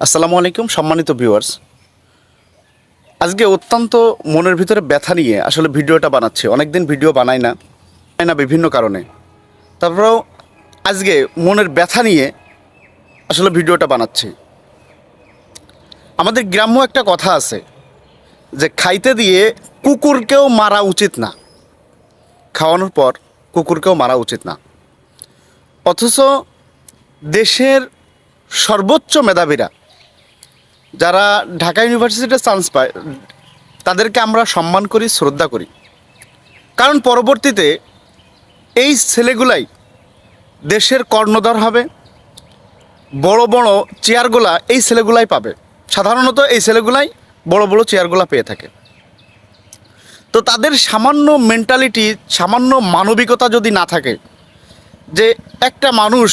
আসসালামু আলাইকুম সম্মানিত ভিউয়ার্স। আজকে অত্যন্ত মনের ভিতরে ব্যথা নিয়ে আসলে ভিডিওটা বানাচ্ছি। অনেক দিন ভিডিও বানাই না বিভিন্ন কারণে। তারপরেও আজকে মনের ব্যথা নিয়ে আসলে ভিডিওটা বানাচ্ছি। আমাদের গ্রাম্য একটা কথা আছে যে খাইতে দিয়ে কুকুরকেও মারা উচিত না, খাওয়ানোর পর কুকুরকেও মারা উচিত না। অথচ দেশের সর্বোচ্চ মেধাবীরা যারা ঢাকা ইউনিভার্সিটিতে চান্স পায় তাদেরকে আমরা সম্মান করি, শ্রদ্ধা করি। কারণ পরবর্তীতে এই ছেলেগুলাই দেশের কর্ণধার হবে, বড় বড় চেয়ারগুলা এই ছেলেগুলাই পাবে। সাধারণত এই ছেলেগুলাই বড় বড় চেয়ারগুলা পেয়ে থাকে। তো তাদের সামান্য মেন্টালিটি, সামান্য মানবিকতা যদি না থাকে, যে একটা মানুষ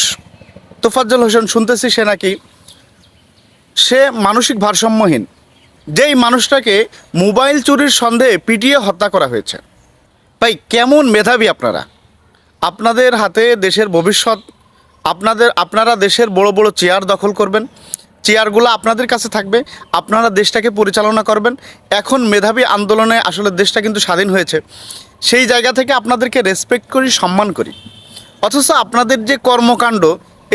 তোফাজ্জল হোসেন শুনতেছি সে মানসিক ভারসাম্যহীন, যেই মানুষটাকে মোবাইল চুরির সন্দেহে পিটিয়ে হত্যা করা হয়েছে। ভাই কেমন মেধাবী আপনারা! আপনাদের হাতে দেশের ভবিষ্যৎ, আপনারা দেশের বড় বড় চেয়ার দখল করবেন, চেয়ারগুলো আপনাদের কাছে থাকবে, আপনারা দেশটাকে পরিচালনা করবেন। এখন মেধাবী আন্দোলনে আসলে দেশটা কিন্তু স্বাধীন হয়েছে, সেই জায়গা থেকে আপনাদেরকে রেসপেক্ট করি, সম্মান করি। অথচ আপনাদের যে কর্মকাণ্ড,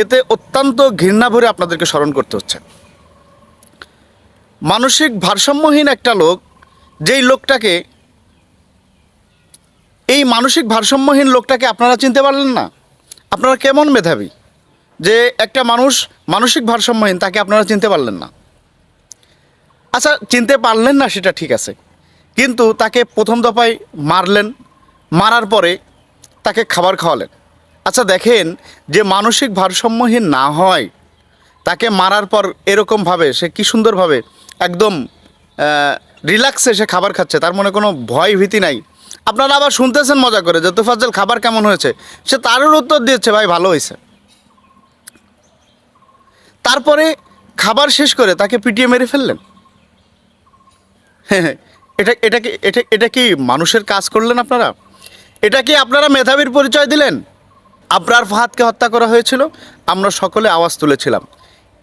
এতে অত্যন্ত ঘৃণা ভরে আপনাদেরকে স্মরণ করতে হচ্ছে। মানসিক ভারসাম্যহীন একটা লোক, যেই লোকটাকে, এই মানসিক ভারসাম্যহীন লোকটাকে আপনারা চিনতে পারলেন না? আপনারা কেমন মেধাবী যে একটা মানুষ মানসিক ভারসাম্যহীন, তাকে আপনারা চিনতে পারলেন না? আচ্ছা, চিনতে পারলেন না সেটা ঠিক আছে, কিন্তু তাকে প্রথম দফায় মারলেন, মারার পরে তাকে খাবার খাওয়ালেন। আচ্ছা দেখেন, যে মানসিক ভারসাম্যহীন না হয়, তাকে মারার পর এরকমভাবে সে কী সুন্দরভাবে একদম রিল্যাক্সে সে খাবার খাচ্ছে, তার মনে কোনো ভয় ভীতি নাই। আপনারা আবার শুনতেছেন মজা করে যে তোফাজ্জল খাবার কেমন হয়েছে, সে তারও উত্তর দিচ্ছে ভাই ভালো হয়েছে। তারপরে খাবার শেষ করে তাকে পিটিয়ে মেরে ফেললেন। হ্যাঁ, এটা কি মানুষের কাজ করলেন আপনারা? এটা কি আপনারা মেধাবীর পরিচয় দিলেন? আবরার ফাহাদকে হত্যা করা হয়েছিল, আমরা সকলে আওয়াজ তুলেছিলাম।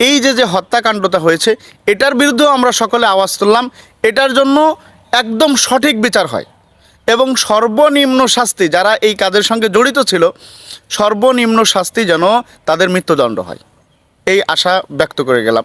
এই যে হত্যাকাণ্ডটা হয়েছে, এটার বিরুদ্ধেও আমরা সকলে আওয়াজ তুললাম। এটার জন্য একদম সঠিক বিচার হয় এবং সর্বনিম্ন শাস্তি, যারা এই কাজের সঙ্গে জড়িত ছিল, সর্বনিম্ন শাস্তি যেন তাদের মৃত্যুদণ্ড হয়, এই আশা ব্যক্ত করে গেলাম।